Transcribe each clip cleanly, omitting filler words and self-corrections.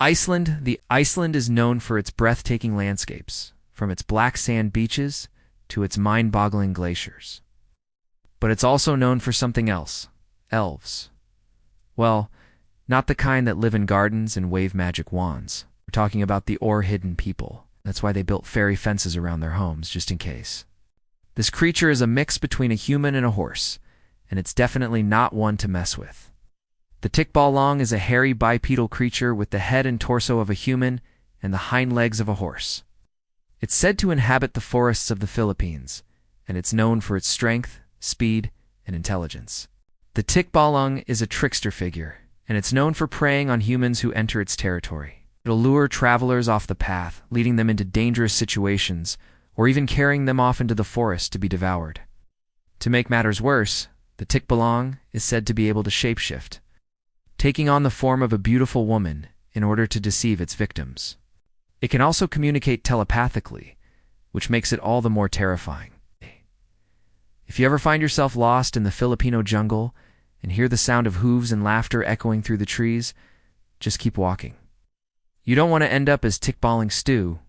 Iceland is known for its breathtaking landscapes, from its black sand beaches to its mind-boggling glaciers. But it's also known for something else: elves. Well, not the kind that live in gardens and wave magic wands. We're talking about the hidden people. That's why they built fairy fences around their homes, just in case. This creature is a mix between a human and a horse, and it's definitely not one to mess with. The tikbalong is a hairy bipedal creature with the head and torso of a human and the hind legs of a horse. It's said to inhabit the forests of the Philippines, and it's known for its strength, speed, and intelligence. The tikbalong is a trickster figure, and it's known for preying on humans who enter its territory. It'll lure travelers off the path, leading them into dangerous situations, or even carrying them off into the forest to be devoured. To make matters worse, the tikbalong is said to be able to shapeshift, taking on the form of a beautiful woman in order to deceive its victims. It can also communicate telepathically, which makes it all the more terrifying. If you ever find yourself lost in the Filipino jungle and hear the sound of hooves and laughter echoing through the trees, just keep walking. You don't want to end up as tikbalong stew.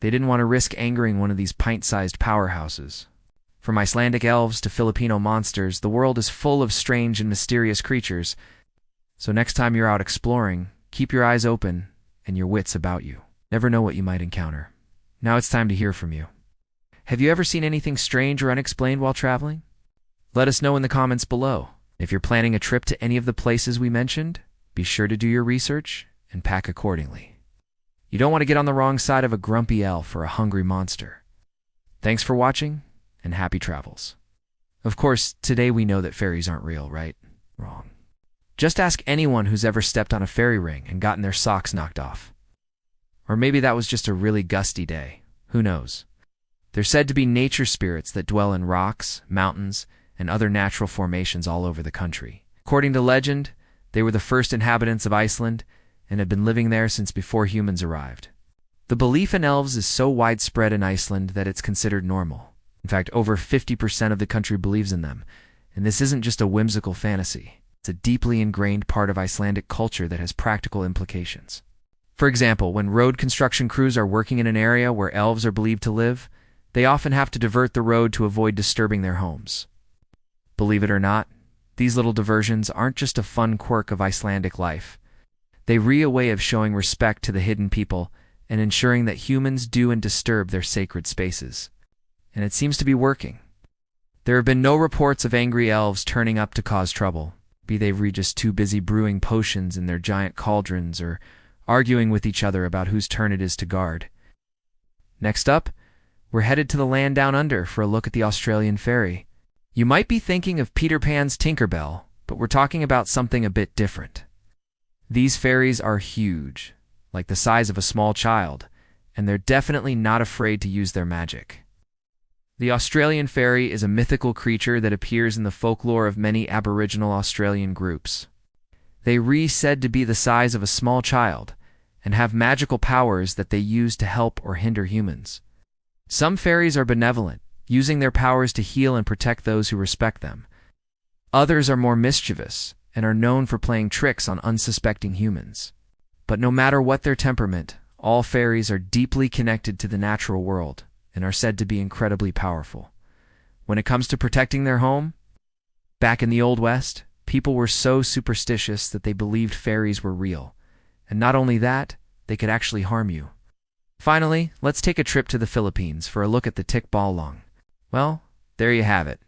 They didn't want to risk angering one of these pint-sized powerhouses. From Icelandic elves to Filipino monsters, the world is full of strange and mysterious creatures. So next time you're out exploring, keep your eyes open and your wits about you. Never know what you might encounter. Now it's time to hear from you. Have you ever seen anything strange or unexplained while traveling? Let us know in the comments below. If you're planning a trip to any of the places we mentioned, be sure to do your research and pack accordingly. You don't want to get on the wrong side of a grumpy elf or a hungry monster. Thanks for watching, and happy travels. Of course, today we know that fairies aren't real, right? Wrong. Just ask anyone who's ever stepped on a fairy ring and gotten their socks knocked off. Or maybe that was just a really gusty day. Who knows? They're said to be nature spirits that dwell in rocks, mountains, and other natural formations all over the country. According to legend, they were the first inhabitants of Iceland and had been living there since before humans arrived. The belief in elves is so widespread in Iceland that it's considered normal. In fact, over 50% of the country believes in them, and this isn't just a whimsical fantasy. It's a deeply ingrained part of Icelandic culture that has practical implications. For example, when road construction crews are working in an area where elves are believed to live, they often have to divert the road to avoid disturbing their homes. Believe it or not, these little diversions aren't just a fun quirk of Icelandic life. They're a way of showing respect to the hidden people and ensuring that humans don't disturb their sacred spaces. And it seems to be working. There have been no reports of angry elves turning up to cause trouble, be they just too busy brewing potions in their giant cauldrons or arguing with each other about whose turn it is to guard. Next up, we're headed to the land down under for a look at the Australian fairy. You might be thinking of Peter Pan's Tinkerbell, but we're talking about something a bit different. These fairies are huge, like the size of a small child, and they're definitely not afraid to use their magic. The Australian fairy is a mythical creature that appears in the folklore of many Aboriginal Australian groups. They're said to be the size of a small child and have magical powers that they use to help or hinder humans. Some fairies are benevolent, using their powers to heal and protect those who respect them. Others are more mischievous and are known for playing tricks on unsuspecting humans. But no matter what their temperament, all fairies are deeply connected to the natural world and are said to be incredibly powerful. When it comes to protecting their home, back in the Old West, people were so superstitious that they believed fairies were real. And not only that, they could actually harm you. Finally, let's take a trip to the Philippines for a look at the tikbalong. Well, there you have it.